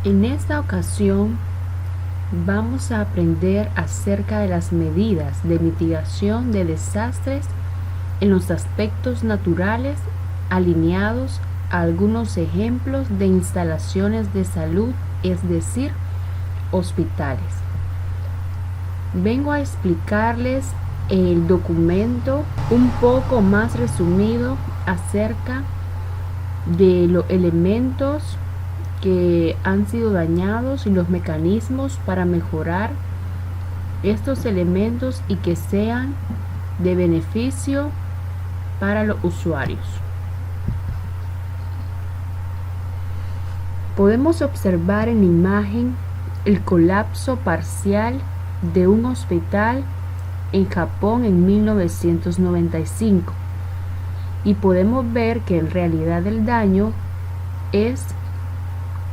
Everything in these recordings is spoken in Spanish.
En esta ocasión vamos a aprender acerca de las medidas de mitigación de desastres en los aspectos naturales alineados a algunos ejemplos de instalaciones de salud, es decir, hospitales. Vengo a explicarles el documento un poco más resumido acerca de los elementos que han sido dañados y los mecanismos para mejorar estos elementos y que sean de beneficio para los usuarios. Podemos observar en la imagen el colapso parcial de un hospital en Japón en 1995 y podemos ver que en realidad el daño es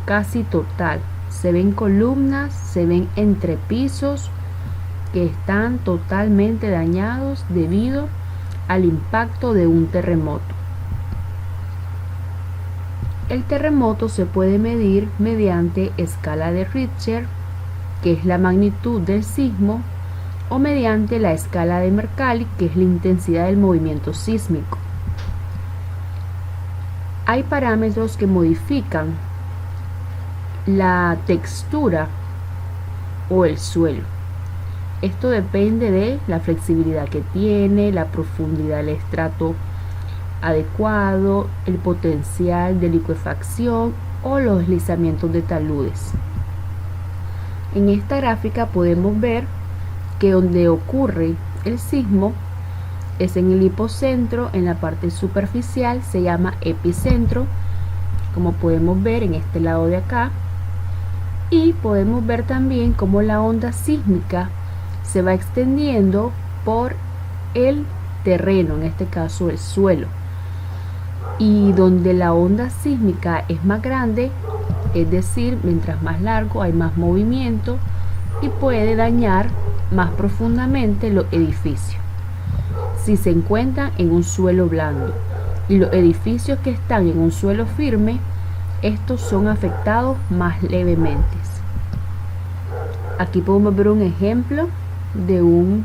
casi total. Se ven columnas, se ven entrepisos que están totalmente dañados debido al impacto de un terremoto. El terremoto se puede medir mediante escala de Richter, que es la magnitud del sismo, o mediante la escala de Mercalli, que es la intensidad del movimiento sísmico. Hay parámetros que modifican la textura o el suelo. Esto depende de la flexibilidad que tiene, la profundidad del estrato adecuado, el potencial de licuefacción o los deslizamientos de taludes. En esta gráfica podemos ver que donde ocurre el sismo es en el hipocentro, en la parte superficial, se llama epicentro, como podemos ver en este lado de acá, y podemos ver también cómo la onda sísmica se va extendiendo por el terreno, en este caso el suelo, y donde la onda sísmica es más grande, es decir, mientras más largo hay más movimiento y puede dañar más profundamente los edificios. Si se encuentran en un suelo blando y los edificios que están en un suelo firme, estos son afectados más levemente. Aquí podemos ver un ejemplo de un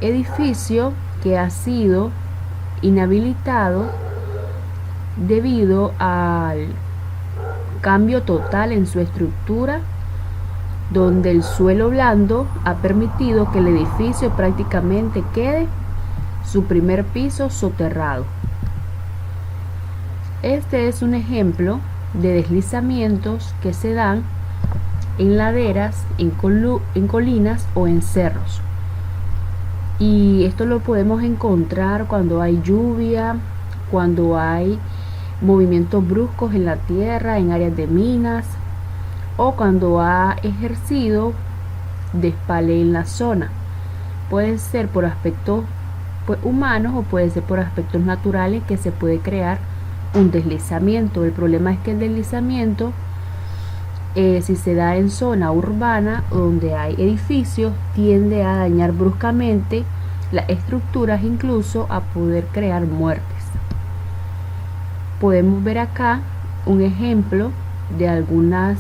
edificio que ha sido inhabilitado debido al cambio total en su estructura, donde el suelo blando ha permitido que el edificio prácticamente quede su primer piso soterrado. Este es un ejemplo de deslizamientos que se dan en laderas, en colinas o en cerros. Y esto lo podemos encontrar cuando hay lluvia, cuando hay movimientos bruscos en la tierra, en áreas de minas, o cuando ha ejercido despale en la zona. Puede ser por aspectos humanos o puede ser por aspectos naturales que se puede crear un deslizamiento. El problema es que el deslizamiento, si se da en zona urbana donde hay edificios, tiende a dañar bruscamente las estructuras, incluso a poder crear muertes. Podemos ver acá un ejemplo de algunas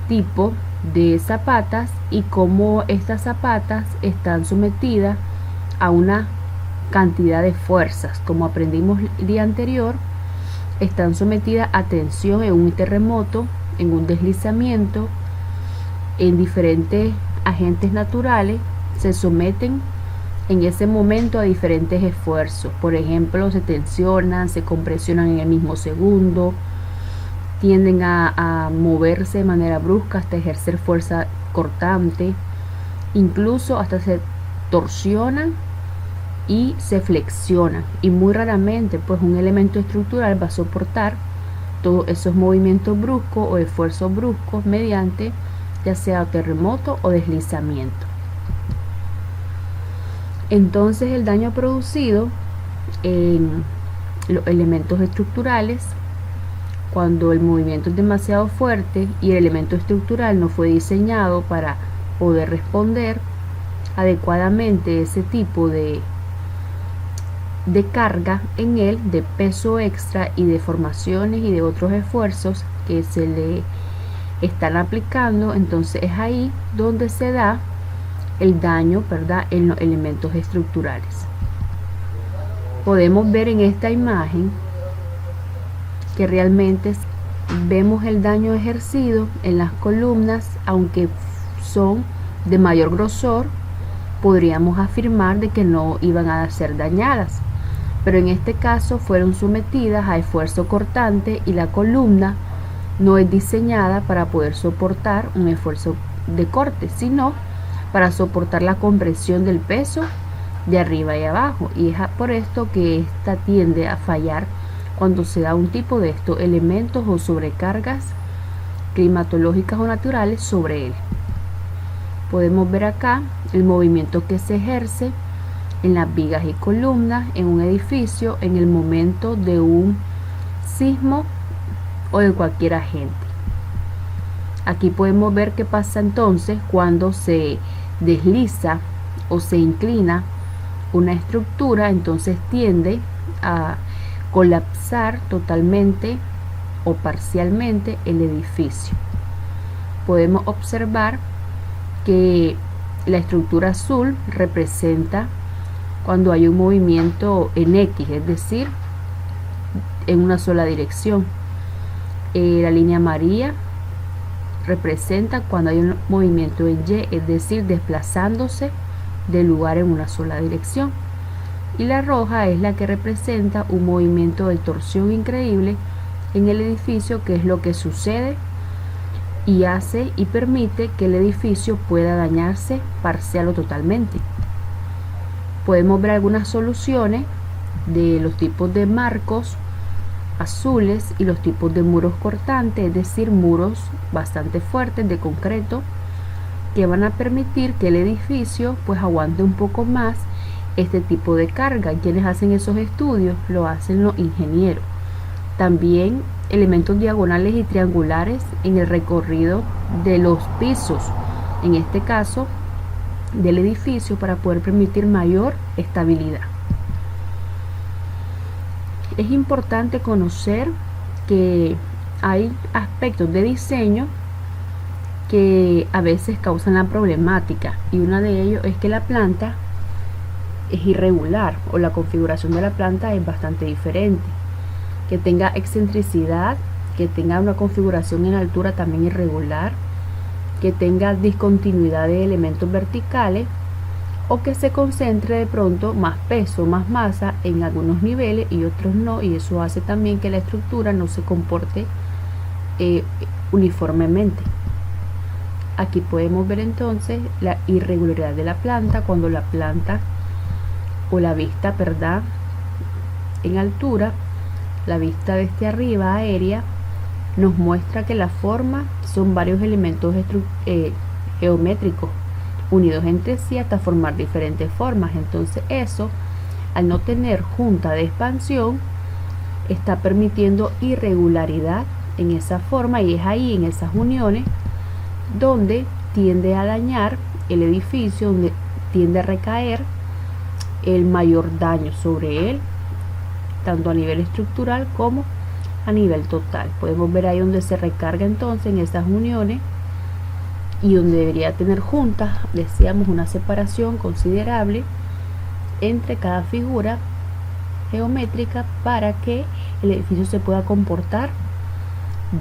tipos de zapatas y cómo estas zapatas están sometidas a una cantidad de fuerzas. Como aprendimos el día anterior, están sometidas a tensión en un terremoto, en un deslizamiento, en diferentes agentes naturales, se someten en ese momento a diferentes esfuerzos. Por ejemplo, se tensionan, se compresionan en el mismo segundo, tienden a moverse de manera brusca hasta ejercer fuerza cortante, incluso hasta se torsionan y se flexionan, y muy raramente pues un elemento estructural va a soportar todos esos movimientos bruscos o esfuerzos bruscos mediante ya sea terremoto o deslizamiento. Entonces el daño producido en los elementos estructurales, cuando el movimiento es demasiado fuerte y el elemento estructural no fue diseñado para poder responder adecuadamente ese tipo de de carga en él, de peso extra y de deformaciones y de otros esfuerzos que se le están aplicando, entonces es ahí donde se da el daño, ¿verdad?, en los elementos estructurales. Podemos ver en esta imagen que realmente vemos el daño ejercido en las columnas, aunque son de mayor grosor, podríamos afirmar de que no iban a ser dañadas, pero en este caso fueron sometidas a esfuerzo cortante y la columna no es diseñada para poder soportar un esfuerzo de corte, sino para soportar la compresión del peso de arriba y abajo, y es por esto que esta tiende a fallar cuando se da un tipo de estos elementos o sobrecargas climatológicas o naturales sobre él. Podemos ver acá el movimiento que se ejerce en las vigas y columnas en un edificio en el momento de un sismo o de cualquier agente. Aquí podemos ver qué pasa entonces cuando se desliza o se inclina una estructura, entonces tiende a colapsar totalmente o parcialmente el edificio. Podemos observar que la estructura azul representa cuando hay un movimiento en X, es decir, en una sola dirección. La línea amarilla representa cuando hay un movimiento en Y, es decir, desplazándose del lugar en una sola dirección. Y la roja es la que representa un movimiento de torsión increíble en el edificio, que es lo que sucede y hace y permite que el edificio pueda dañarse parcial o totalmente. Podemos ver algunas soluciones de los tipos de marcos azules y los tipos de muros cortantes, es decir, muros bastante fuertes de concreto que van a permitir que el edificio pues aguante un poco más este tipo de carga. Quienes hacen esos estudios lo hacen los ingenieros. También elementos diagonales y triangulares en el recorrido de los pisos, en este caso del edificio, para poder permitir mayor estabilidad. Es importante conocer que hay aspectos de diseño que a veces causan la problemática, y uno de ellos es que la planta es irregular o la configuración de la planta es bastante diferente, que tenga excentricidad, que tenga una configuración en altura también irregular, que tenga discontinuidad de elementos verticales, o que se concentre de pronto más peso, más masa en algunos niveles y otros no, y eso hace también que la estructura no se comporte uniformemente. Aquí podemos ver entonces la irregularidad de la planta, cuando la planta o la vista, ¿verdad?, en altura, la vista desde arriba aérea, nos muestra que la forma son varios elementos geométricos unidos entre sí hasta formar diferentes formas. Entonces eso, al no tener junta de expansión, está permitiendo irregularidad en esa forma, y es ahí, en esas uniones, donde tiende a dañar el edificio, donde tiende a recaer el mayor daño sobre él, tanto a nivel estructural como a nivel total. Podemos ver ahí donde se recarga entonces en esas uniones, y donde debería tener juntas, decíamos, una separación considerable entre cada figura geométrica para que el edificio se pueda comportar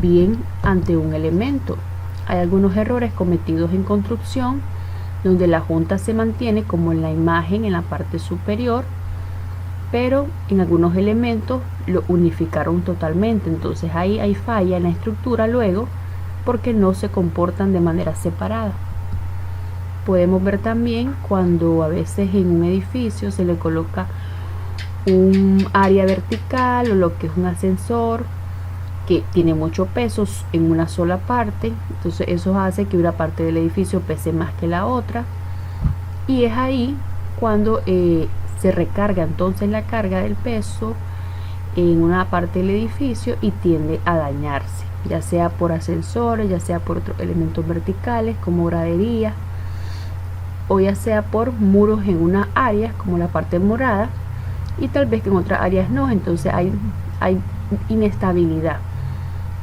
bien ante un elemento. Hay algunos errores cometidos en construcción donde la junta se mantiene como en la imagen en la parte superior, pero en algunos elementos lo unificaron totalmente. Entonces ahí hay falla en la estructura luego, porque no se comportan de manera separada. Podemos ver también cuando a veces en un edificio se le coloca un área vertical o lo que es un ascensor que tiene mucho peso en una sola parte, entonces eso hace que una parte del edificio pese más que la otra, y es ahí cuando se recarga entonces la carga del peso en una parte del edificio y tiende a dañarse, ya sea por ascensores, ya sea por otros elementos verticales como graderías, o ya sea por muros en una área como la parte morada, y tal vez que en otras áreas no. Entonces hay inestabilidad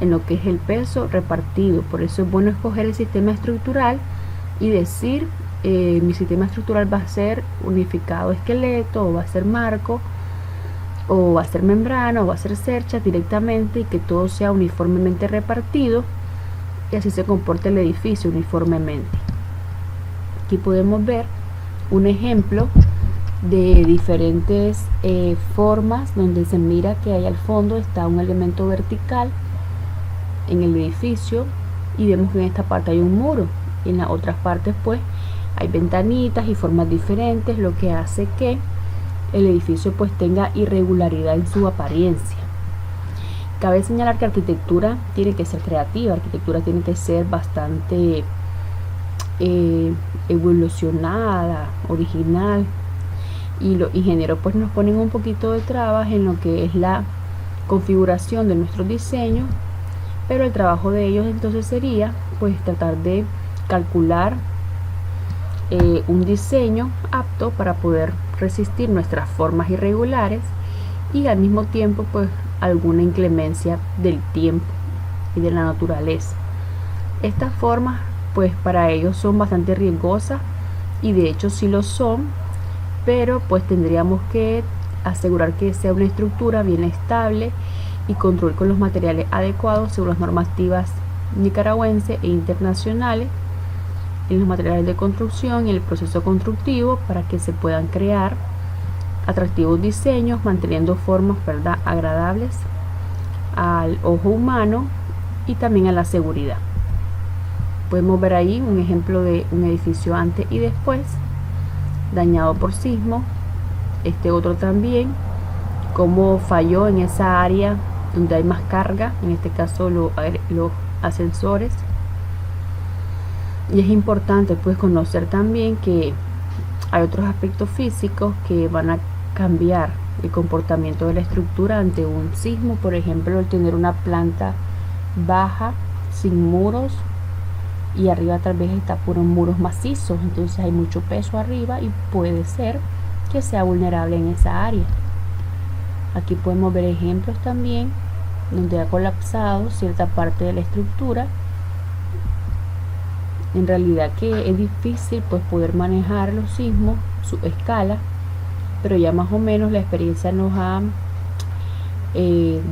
en lo que es el peso repartido. Por eso es bueno escoger el sistema estructural y decir, mi sistema estructural va a ser unificado esqueleto, o va a ser marco, o va a ser membrana, o va a ser cercha directamente, y que todo sea uniformemente repartido, y así se comporta el edificio uniformemente. Aquí podemos ver un ejemplo de diferentes formas, donde se mira que ahí al fondo está un elemento vertical en el edificio, y vemos que en esta parte hay un muro, y en las otras partes pues hay ventanitas y formas diferentes, lo que hace que el edificio pues tenga irregularidad en su apariencia. Cabe señalar que arquitectura tiene que ser creativa, arquitectura tiene que ser bastante evolucionada, original, y los ingenieros pues nos ponen un poquito de trabas en lo que es la configuración de nuestros diseños, pero el trabajo de ellos entonces sería pues tratar de calcular un diseño apto para poder resistir nuestras formas irregulares, y al mismo tiempo pues alguna inclemencia del tiempo y de la naturaleza. Estas formas pues para ellos son bastante riesgosas, y de hecho sí lo son, pero pues tendríamos que asegurar que sea una estructura bien estable y construir con los materiales adecuados según las normativas nicaragüenses e internacionales en los materiales de construcción y el proceso constructivo, para que se puedan crear atractivos diseños manteniendo formas, ¿verdad?, agradables al ojo humano y también a la seguridad. Podemos ver ahí un ejemplo de un edificio antes y después, dañado por sismo. Este otro también, cómo falló en esa área donde hay más carga, en este caso los ascensores. Y es importante pues conocer también que hay otros aspectos físicos que van a cambiar el comportamiento de la estructura ante un sismo. Por ejemplo, el tener una planta baja sin muros, y arriba tal vez está puros muros macizos, entonces hay mucho peso arriba y puede ser que sea vulnerable en esa área. Aquí podemos ver ejemplos también donde ha colapsado cierta parte de la estructura. En realidad que es difícil pues poder manejar los sismos, su escala, pero ya más o menos la experiencia nos ha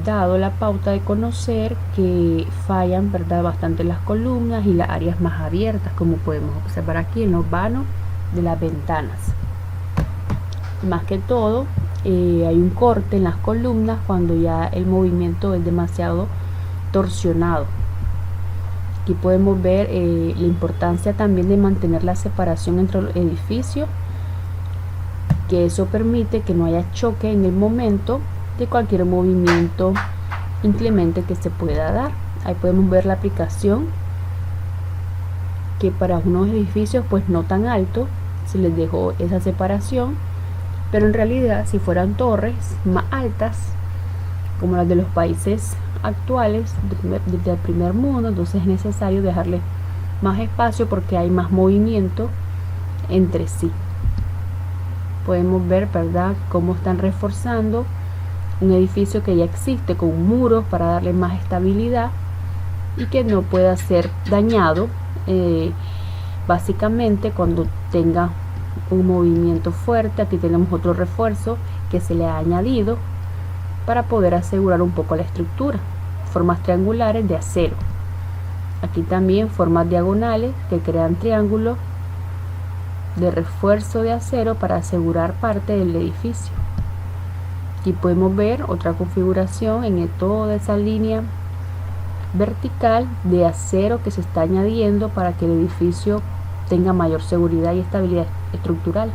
dado la pauta de conocer que fallan, ¿verdad?, bastante las columnas y las áreas más abiertas, como podemos observar aquí en los vanos de las ventanas. Más que todo hay un corte en las columnas cuando ya el movimiento es demasiado torsionado. Aquí podemos ver la importancia también de mantener la separación entre los edificios, que eso permite que no haya choque en el momento de cualquier movimiento inclemente que se pueda dar. Ahí podemos ver la aplicación, que para unos edificios pues no tan altos se les dejó esa separación, pero en realidad si fueran torres más altas como las de los países actuales del primer mundo, entonces es necesario dejarle más espacio porque hay más movimiento entre sí. Podemos ver, ¿verdad?, cómo están reforzando un edificio que ya existe con muros para darle más estabilidad y que no pueda ser dañado básicamente cuando tenga un movimiento fuerte. Aquí tenemos otro refuerzo que se le ha añadido para poder asegurar un poco la estructura. Formas triangulares de acero. Aquí también formas diagonales que crean triángulos de refuerzo de acero para asegurar parte del edificio. Aquí podemos ver otra configuración en toda esa línea vertical de acero que se está añadiendo para que el edificio tenga mayor seguridad y estabilidad estructural.